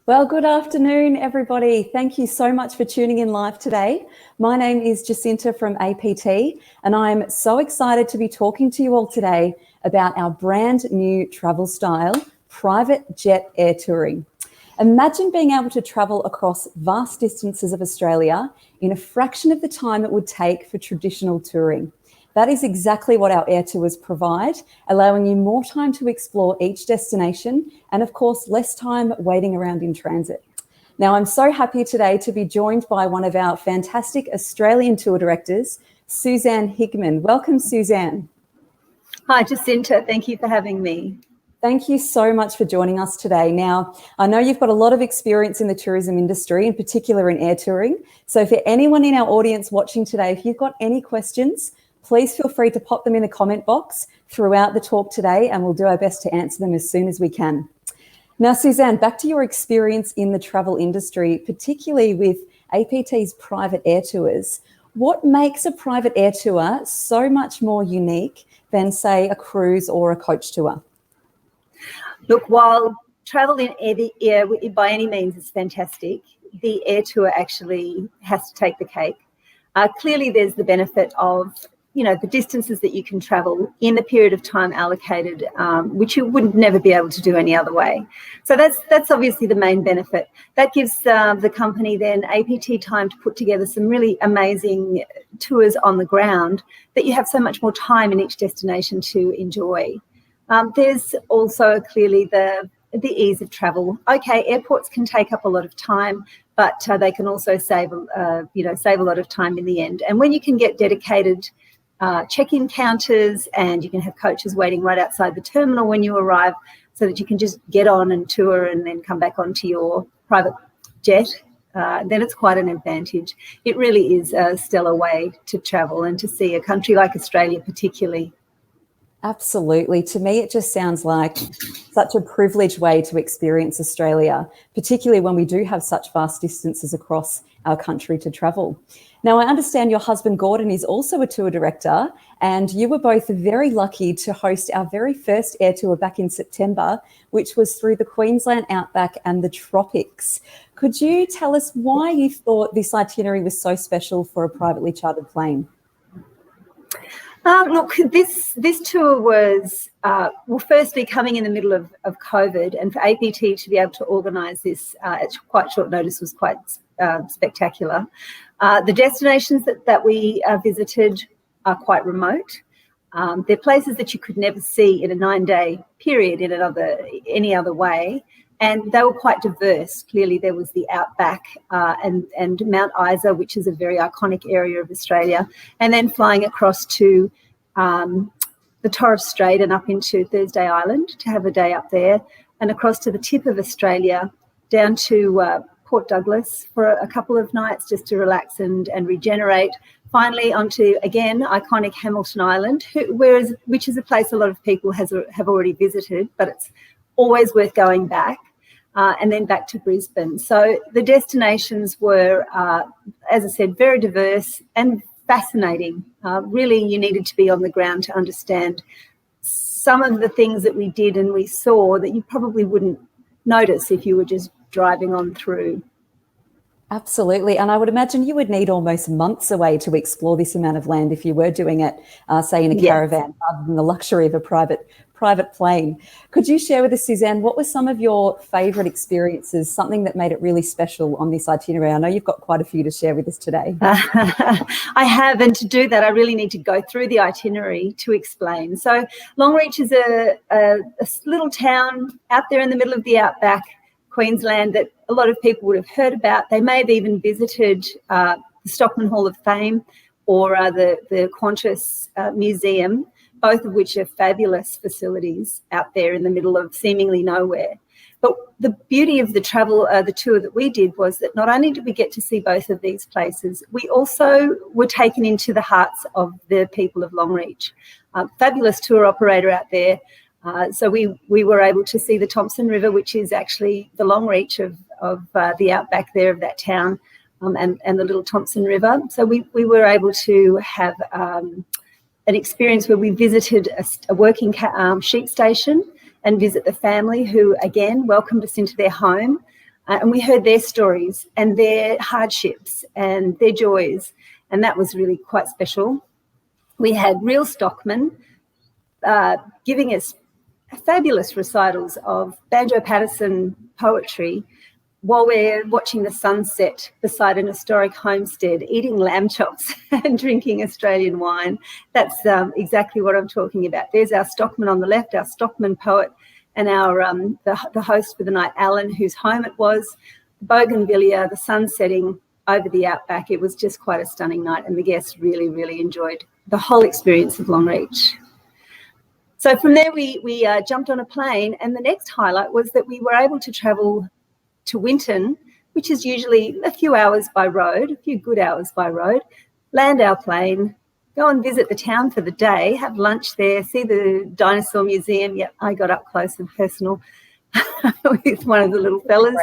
Well, good afternoon, everybody. Thank you so much for tuning in live today. My name is Jacinta from APT, and I'm so excited to be talking to you all today about our brand new travel style, private jet air touring. Imagine being able to travel across vast distances of Australia in a fraction of the time it would take for traditional touring. That is exactly what our air tours provide, allowing you more time to explore each destination and, of course, less time waiting around in transit. Now, I'm so happy today to be joined by one of our fantastic Australian tour directors, Suzanne Higman. Welcome, Suzanne. Hi, Jacinta. Thank you for having me. Thank you so much for joining us today. Now, I know you've got a lot of experience in the tourism industry, in particular in air touring. So for anyone in our audience watching today, if you've got any questions, please feel free to pop them in the comment box throughout the talk today, and we'll do our best to answer them as soon as we can. Now, Suzanne, back to your experience in the travel industry, particularly with APT's private air tours. What makes a private air tour so much more unique than, say, a cruise or a coach tour? Look, while travel in air by any means is fantastic, the air tour actually has to take the cake. Clearly, there's the benefit of the distances that you can travel in the period of time allocated, which you would never be able to do any other way. So that's obviously the main benefit. That gives the company then APT time to put together some really amazing tours on the ground that you have so much more time in each destination to enjoy. There's also clearly the ease of travel. Okay, airports can take up a lot of time, but they can also save a lot of time in the end. And when you can get dedicated check-in counters, and you can have coaches waiting right outside the terminal when you arrive, so that you can just get on and tour and then come back onto your private jet, then it's quite an advantage. It really is a stellar way to travel and to see a country like Australia particularly. Absolutely. To me, it just sounds like such a privileged way to experience Australia, particularly when we do have such vast distances across our country to travel. Now, I understand your husband, Gordon, is also a tour director, and you were both very lucky to host our very first air tour back in September, which was through the Queensland outback and the tropics. Could you tell us why you thought this itinerary was so special for a privately chartered plane? Look, this tour was, firstly, coming in the middle of COVID, and for APT to be able to organise this at quite short notice was quite spectacular. The destinations that we visited are quite remote. They're places that you could never see in a 9-day period in any other way, and they were quite diverse. Clearly, there was the outback and Mount Isa, which is a very iconic area of Australia, and then flying across to the Torres Strait and up into Thursday Island to have a day up there, and across to the tip of Australia down to Port Douglas for a couple of nights just to relax and regenerate. Finally, onto, again, iconic Hamilton Island, which is a place a lot of people have already visited, but it's always worth going back. And then back to Brisbane. So the destinations were, as I said, very diverse and fascinating. Really, you needed to be on the ground to understand some of the things that we did and we saw that you probably wouldn't notice if you were just driving on through. Absolutely. And I would imagine you would need almost months away to explore this amount of land if you were doing it, say, in a caravan, rather than the luxury of a private plane. Could you share with us, Suzanne, what were some of your favourite experiences, something that made it really special on this itinerary? I know you've got quite a few to share with us today. I have, and to do that, I really need to go through the itinerary to explain. So Longreach is a little town out there in the middle of the outback, Queensland, that a lot of people would have heard about. They may have even visited the Stockman Hall of Fame or the Qantas Museum, both of which are fabulous facilities out there in the middle of seemingly nowhere. But the beauty of the tour that we did was that not only did we get to see both of these places, we also were taken into the hearts of the people of Longreach. Fabulous tour operator out there. So we were able to see the Thompson River, which is actually the Longreach of the outback there of that town, and the Little Thompson River. So we were able to have an experience where we visited a working sheep station and visit the family who, again, welcomed us into their home. and we heard their stories and their hardships and their joys, and that was really quite special. We had real stockmen giving us fabulous recitals of Banjo Paterson poetry while we're watching the sunset beside an historic homestead, eating lamb chops and drinking Australian wine. That's exactly what I'm talking about. There's our stockman on the left, our stockman poet, and our the host for the night, Alan, whose home it was, bougainvillea, the sun setting over the outback. It was just quite a stunning night, and the guests really, really enjoyed the whole experience of Longreach. So from there, we jumped on a plane, and the next highlight was that we were able to travel to Winton, which is usually a few hours by road, a few good hours by road, land our plane, go and visit the town for the day, have lunch there, see the dinosaur museum. Yeah, I got up close and personal with one of the little fellas.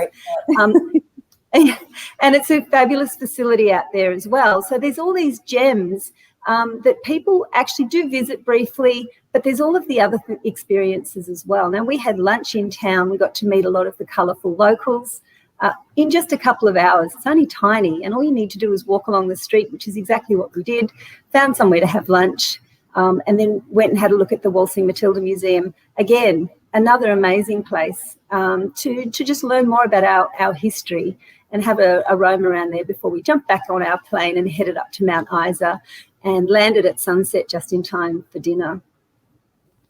And it's a fabulous facility out there as well. So there's all these gems that people actually do visit briefly, but there's all of the other experiences as well. Now, we had lunch in town. We got to meet a lot of the colourful locals in just a couple of hours. It's only tiny, and all you need to do is walk along the street, which is exactly what we did, found somewhere to have lunch, and then went and had a look at the Waltzing Matilda Museum. Again, another amazing place to just learn more about our history and have a roam around there before we jumped back on our plane and headed up to Mount Isa and landed at sunset just in time for dinner.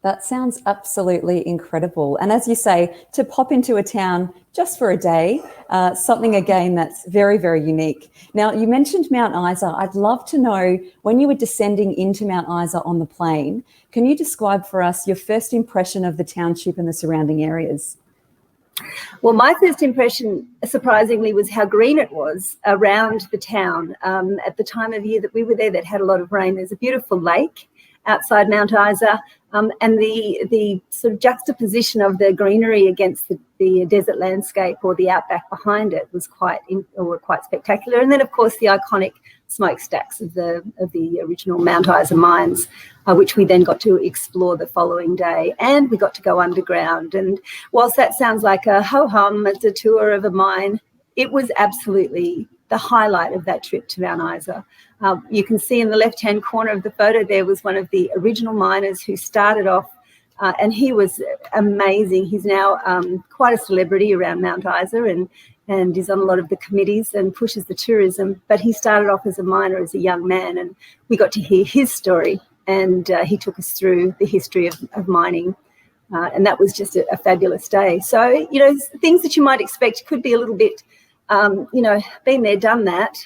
That sounds absolutely incredible. And as you say, to pop into a town just for a day, something again that's very, very unique. Now, you mentioned Mount Isa. I'd love to know, when you were descending into Mount Isa on the plane, can you describe for us your first impression of the township and the surrounding areas? Well, my first impression, surprisingly, was how green it was around the town. At the time of year that we were there, that had a lot of rain. There's a beautiful lake outside Mount Isa, and the sort of juxtaposition of the greenery against the desert landscape or the outback behind it was quite spectacular. And then, of course, the iconic smokestacks of the original Mount Isa mines, which we then got to explore the following day, and we got to go underground. And whilst that sounds like a ho-hum, it's a tour of a mine, it was absolutely the highlight of that trip to Mount Isa. You can see in the left-hand corner of the photo there was one of the original miners who started off, and he was amazing. He's now quite a celebrity around Mount Isa and is on a lot of the committees and pushes the tourism. But he started off as a miner as a young man, and we got to hear his story, and he took us through the history of mining. And that was just a fabulous day. So, things that you might expect could be a little bit, been there, done that.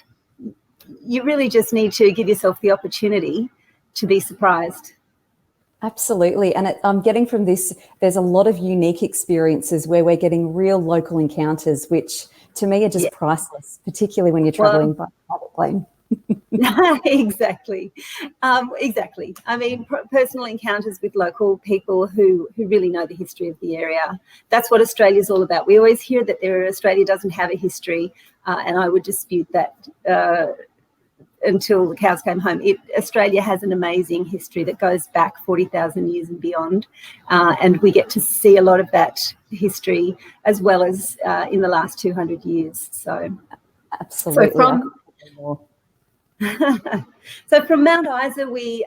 You really just need to give yourself the opportunity to be surprised. Absolutely. And I'm getting from this, there's a lot of unique experiences where we're getting real local encounters, which to me are just priceless, particularly when you're traveling by private plane. Exactly. I mean, personal encounters with local people who really know the history of the area. That's what Australia's all about. We always hear that Australia doesn't have a history, and I would dispute that until the cows came home. Australia has an amazing history that goes back 40,000 years and beyond, and we get to see a lot of that history as well as in the last 200 years. So, absolutely. So from Mount Isa, we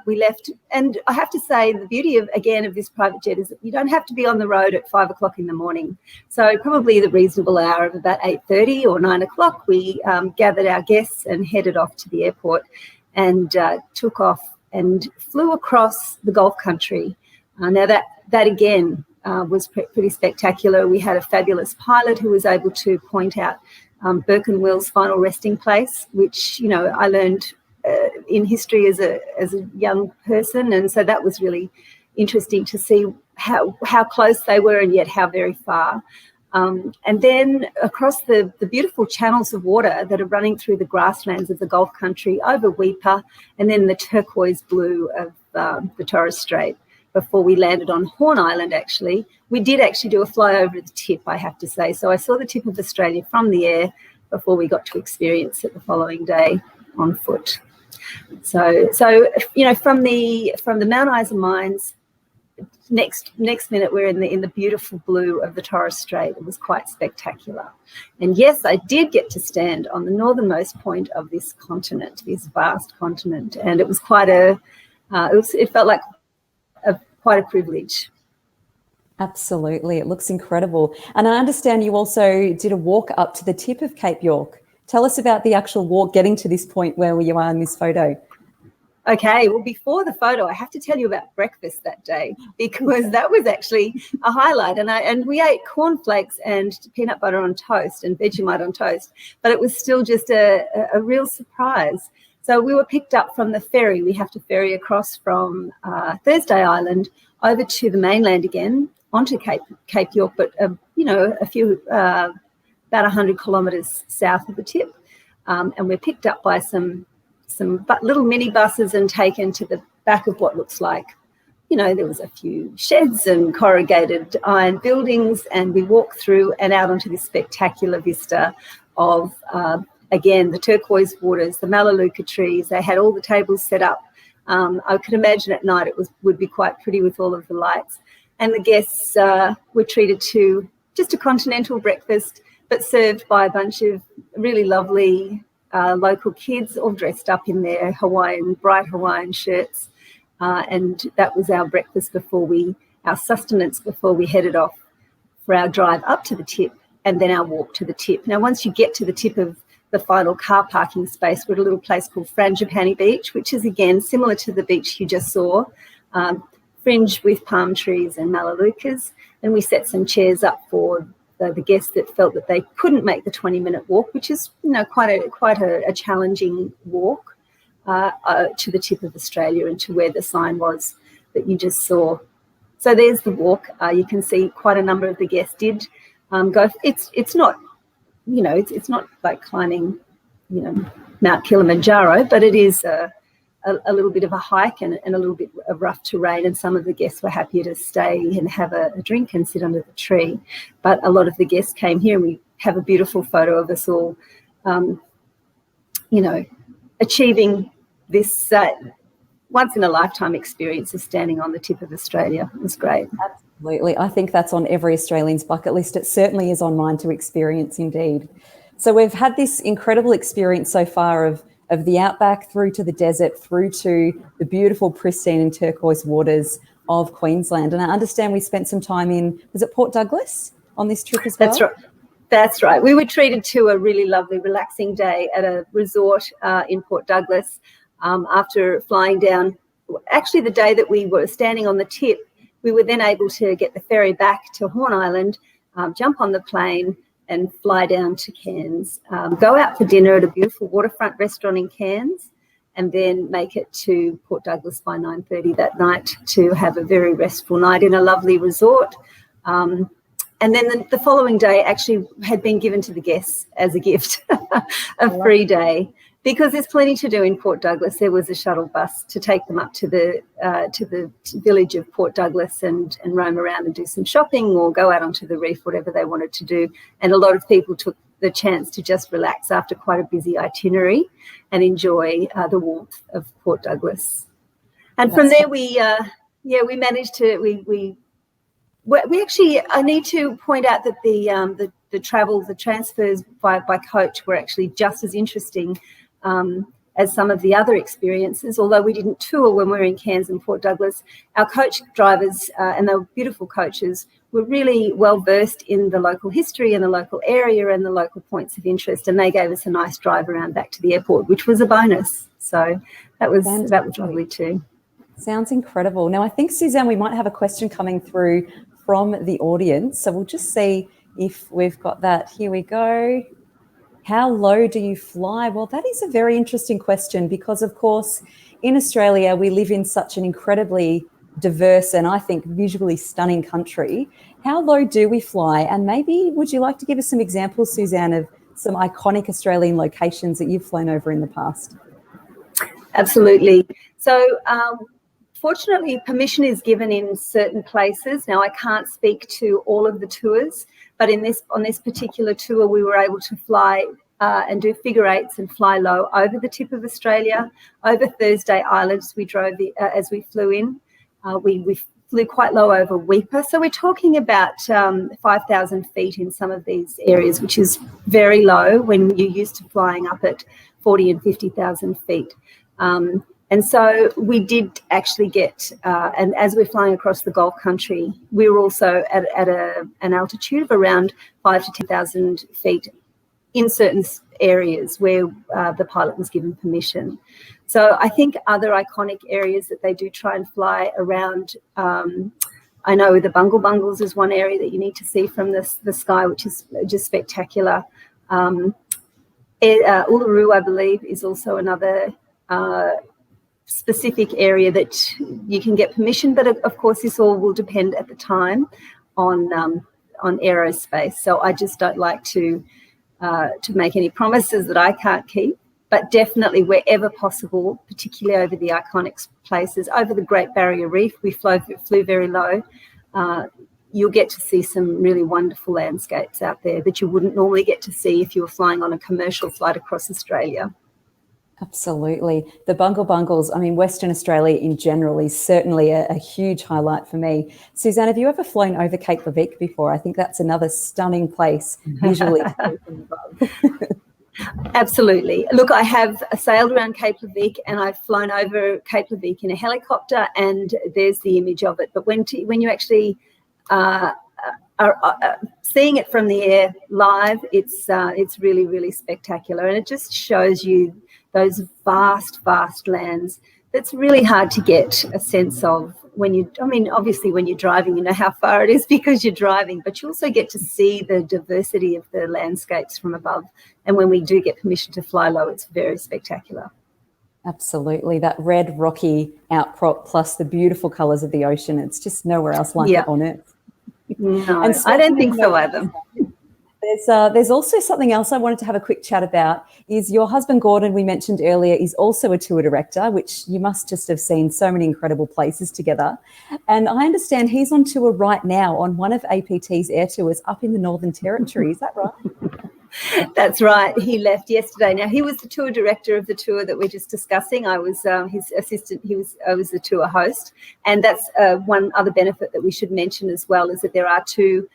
left, and I have to say the beauty of this private jet is that you don't have to be on the road at 5 o'clock in the morning. So probably the reasonable hour of about 8:30 or 9 o'clock, we gathered our guests and headed off to the airport, and took off and flew across the Gulf country. Now that again was pretty spectacular. We had a fabulous pilot who was able to point out Burke and Will's final resting place, which I learned in history as a young person, and so that was really interesting to see how close they were and yet how very far. And then across the beautiful channels of water that are running through the grasslands of the Gulf country, over Weipa, and then the turquoise blue of the Torres Strait, before we landed on Horn Island. Actually, we did actually do a flyover the tip, I have to say. So I saw the tip of Australia from the air before we got to experience it the following day on foot. So from the Mount Isa mines, next minute we're in the beautiful blue of the Torres Strait. It was quite spectacular. And yes, I did get to stand on the northernmost point of this continent, this vast continent, and it was quite it felt like quite a privilege. Absolutely, it looks incredible. And I understand you also did a walk up to the tip of Cape York. Tell us about the actual walk getting to this point where you are in this photo. Okay, well, before the photo, I have to tell you about breakfast that day, because that was actually a highlight. And we ate cornflakes and peanut butter on toast and Vegemite on toast, but it was still just a real surprise. So we were picked up from the ferry. We have to ferry across from Thursday Island over to the mainland again, onto Cape York, but a few about 100 kilometres south of the tip, and we're picked up by some little mini buses and taken to the back of what looks like, there was a few sheds and corrugated iron buildings, and we walked through and out onto this spectacular vista of, again, the turquoise waters, the melaleuca trees. They had all the tables set up. I could imagine at night it would be quite pretty with all of the lights. And the guests were treated to just a continental breakfast, but served by a bunch of really lovely local kids, all dressed up in their bright Hawaiian shirts. And that was our breakfast our sustenance before we headed off for our drive up to the tip and then our walk to the tip. Now, once you get to the tip of the final car parking space, we're at a little place called Frangipani Beach, which is, again, similar to the beach you just saw, fringed with palm trees and melaleucas. And we set some chairs up for the guests that felt that they couldn't make the 20-minute walk, which is quite a challenging walk to the tip of Australia and to where the sign was that you just saw. So there's the walk. You can see quite a number of the guests did go. It's not it's not like climbing Mount Kilimanjaro, but it is a little bit of a hike and a little bit of rough terrain, and some of the guests were happier to stay and have a drink and sit under the tree. But a lot of the guests came here, and we have a beautiful photo of us all, achieving this once-in-a-lifetime experience of standing on the tip of Australia. It was great. Absolutely. I think that's on every Australian's bucket list. It certainly is on mine to experience, indeed. So we've had this incredible experience so far of the outback through to the desert, through to the beautiful, pristine and turquoise waters of Queensland. And I understand we spent some time was it Port Douglas on this trip as well? That's right. That's right. We were treated to a really lovely, relaxing day at a resort in Port Douglas after flying down. Actually, the day that we were standing on the tip, we were then able to get the ferry back to Horn Island, jump on the plane and fly down to Cairns, go out for dinner at a beautiful waterfront restaurant in Cairns, and then make it to Port Douglas by 9:30 that night to have a very restful night in a lovely resort. And then the following day actually had been given to the guests as a gift, a free day, because there's plenty to do in Port Douglas. There was a shuttle bus to take them up to the village of Port Douglas and roam around and do some shopping or go out onto the reef, whatever they wanted to do. And a lot of people took the chance to just relax after quite a busy itinerary and enjoy the warmth of Port Douglas. And from there, we managed to we actually, I need to point out that the transfers by coach were actually just as interesting as some of the other experiences. Although we didn't tour when we were in Cairns and Port Douglas, our coach drivers, and they were beautiful coaches, were really well versed in the local history and the local area and the local points of interest, and they gave us a nice drive around back to the airport, which was a bonus. So that was lovely too. Sounds incredible. Now, I think, Suzanne, we might have a question coming through from the audience. So we'll just see if we've got that. Here we go. How low do you fly? Well, that is a very interesting question because, of course, in Australia, we live in such an incredibly diverse and I think visually stunning country. How low do we fly? And maybe would you like to give us some examples, Suzanne, of some iconic Australian locations that you've flown over in the past? Absolutely. So fortunately, permission is given in certain places. Now, I can't speak to all of the tours, but on this particular tour, we were able to fly and do figure eights and fly low over the tip of Australia, over Thursday Island as we drove as we flew in. We flew quite low over Weipa. So we're talking about 5,000 feet in some of these areas, which is very low when you're used to flying up at 40 and 50,000 feet. And so we did actually get, and as we're flying across the Gulf country, we were also at an altitude of around 5,000 to 10,000 feet in certain areas where the pilot was given permission. So I think other iconic areas that they do try and fly around, I know the Bungle Bungles is one area that you need to see from the sky, which is just spectacular. Uluru, I believe, is also another specific area that you can get permission, but of course this all will depend at the time on aerospace. So I just don't like to make any promises that I can't keep. But definitely wherever possible, particularly over the iconic places, over the Great Barrier Reef, we flew very low. You'll get to see some really wonderful landscapes out there that you wouldn't normally get to see if you were flying on a commercial flight across Australia. Absolutely. The Bungle Bungles, I mean, Western Australia in general is certainly a huge highlight for me. Suzanne, have you ever flown over Cape Leveque before? I think that's another stunning place visually. Absolutely. Look, I have sailed around Cape Leveque and I've flown over Cape Leveque in a helicopter, and there's the image of it. But when you actually are seeing it from the air live, it's really, really spectacular, and it just shows you those vast lands. That's really hard to get a sense of obviously when you're driving, you know how far it is because you're driving, but you also get to see the diversity of the landscapes from above. And when we do get permission to fly low, it's very spectacular. Absolutely. That red rocky outcrop plus the beautiful colours of the ocean. It's just nowhere else like it on Earth. No, I don't think so either. There's also something else I wanted to have a quick chat about. Is your husband Gordon, we mentioned earlier, is also a tour director, which you must just have seen so many incredible places together. And I understand he's on tour right now on one of APT's air tours up in the Northern Territory. Is that right? That's right. He left yesterday. Now, he was the tour director of the tour that we're just discussing. I was his assistant. I was the tour host. And that's one other benefit that we should mention as well, is that there are two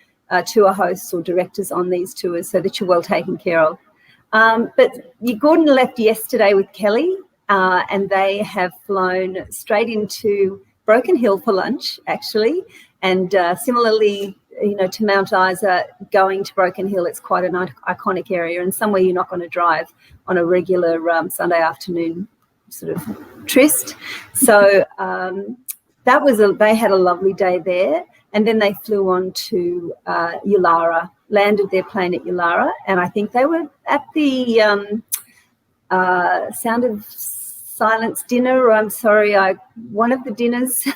tour hosts or directors on these tours, so that you're well taken care of. But Gordon left yesterday with Kelly, and they have flown straight into Broken Hill for lunch, actually. And similarly, to Mount Isa, going to Broken Hill, it's quite an iconic area and somewhere you're not going to drive on a regular Sunday afternoon sort of tryst. So they had a lovely day there. And then they flew on to Yulara, landed their plane at Yulara, and I think they were at the Sound of Silence dinner, or one of the dinners,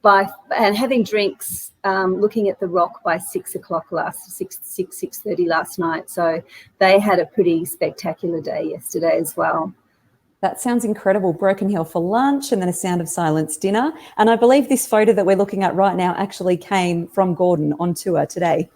and having drinks, looking at the rock by 6:30 last night. So they had a pretty spectacular day yesterday as well. That sounds incredible. Broken Hill for lunch and then a Sound of Silence dinner. And I believe this photo that we're looking at right now actually came from Gordon on tour today.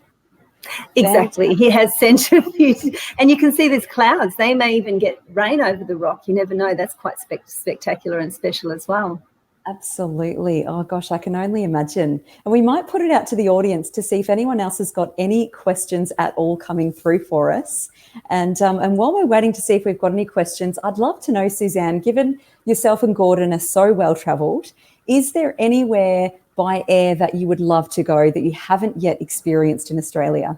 Exactly. He has sent a few. And you can see there's clouds. They may even get rain over the rock. You never know. That's quite spectacular and special as well. Absolutely. Oh, gosh, I can only imagine. And we might put it out to the audience to see if anyone else has got any questions at all coming through for us. And while we're waiting to see if we've got any questions, I'd love to know, Suzanne, given yourself and Gordon are so well-travelled, is there anywhere by air that you would love to go that you haven't yet experienced in Australia?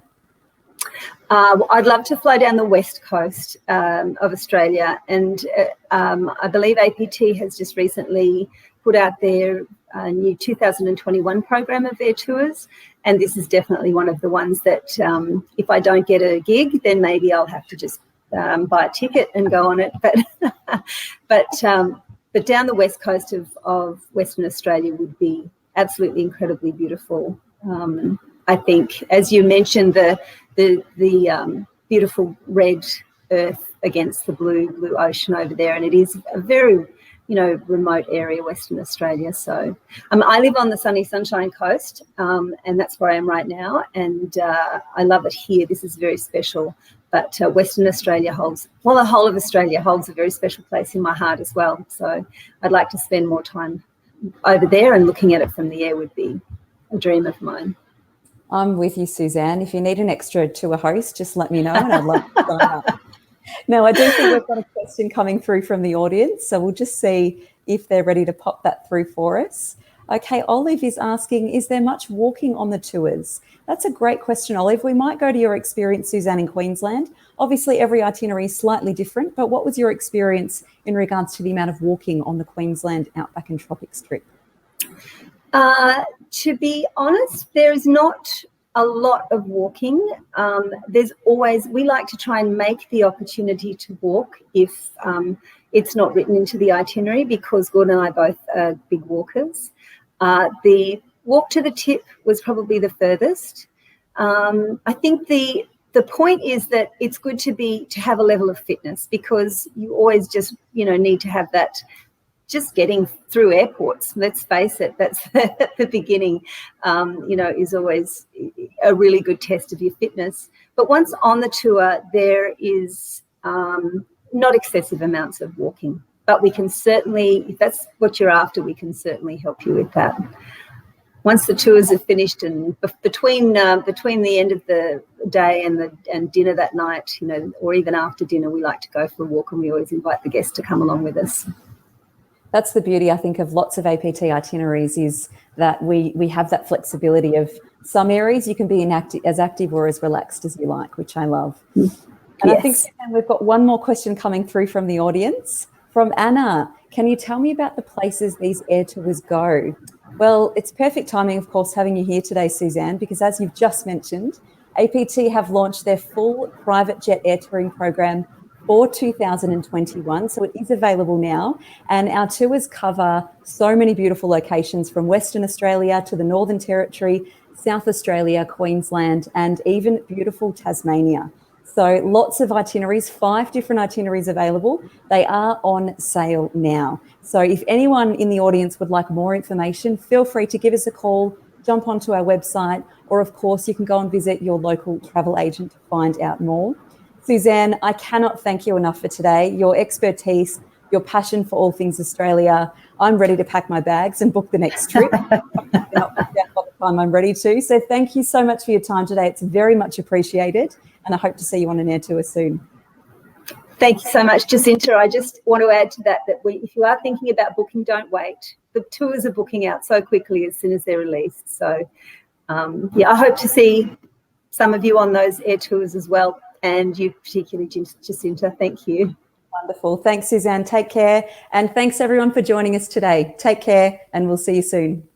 I'd love to fly down the west coast of Australia. And I believe APT has just recently put out their new 2021 program of their tours, and this is definitely one of the ones that if I don't get a gig, then maybe I'll have to just buy a ticket and go on it. But down the west coast of Western Australia would be absolutely incredibly beautiful. I think, as you mentioned, the beautiful red earth against the blue ocean over there, and it is a very remote area, Western Australia. So I live on the sunny Sunshine Coast, and that's where I am right now. And I love it here. This is very special. But Western Australia the whole of Australia holds a very special place in my heart as well. So I'd like to spend more time over there, and looking at it from the air would be a dream of mine. I'm with you, Suzanne. If you need an extra tour host, just let me know and I'd love to sign up. Now, I do think we've got a question coming through from the audience, so we'll just see if they're ready to pop that through for us. Okay, Olive is asking, is there much walking on the tours? That's a great question, Olive. We might go to your experience, Suzanne, in Queensland. Obviously, every itinerary is slightly different, but what was your experience in regards to the amount of walking on the Queensland Outback and Tropics trip? To be honest, there is not a lot of walking. There's always, we like to try and make the opportunity to walk if it's not written into the itinerary, because Gordon and I both are big walkers. The walk to the tip was probably the furthest. I think the point is that it's good to have a level of fitness, because you always just, need to have that. Just getting through airports, let's face it, that's at the beginning, is always a really good test of your fitness. But once on the tour, there is not excessive amounts of walking, but we can certainly, if that's what you're after, we can certainly help you with that. Once the tours are finished, and between the end of the day and dinner that night, or even after dinner, we like to go for a walk, and we always invite the guests to come along with us. That's the beauty, I think, of lots of APT itineraries, is that we have that flexibility of some areas you can be as active or as relaxed as you like, which I love. And yes. I think we've got one more question coming through from the audience, from Anna. Can you tell me about the places these air tours go? Well, it's perfect timing, of course, having you here today, Suzanne, because as you've just mentioned, APT have launched their full private jet air touring program for 2021, so it is available now, and our tours cover so many beautiful locations from Western Australia to the Northern Territory, South Australia, Queensland, and even beautiful Tasmania. So lots of itineraries, 5 different itineraries available. They are on sale now. So if anyone in the audience would like more information, feel free to give us a call, jump onto our website, or of course you can go and visit your local travel agent to find out more. Suzanne, I cannot thank you enough for today. Your expertise, your passion for all things Australia. I'm ready to pack my bags and book the next trip. By the time I'm ready to. So thank you so much for your time today. It's very much appreciated, and I hope to see you on an air tour soon. Thank you so much, Jacinta. I just want to add to that if you are thinking about booking, don't wait. The tours are booking out so quickly as soon as they're released. So, I hope to see some of you on those air tours as well. And you particularly, Jacinta, thank you. Wonderful. Thanks, Suzanne. Take care. And thanks, everyone, for joining us today. Take care, and we'll see you soon.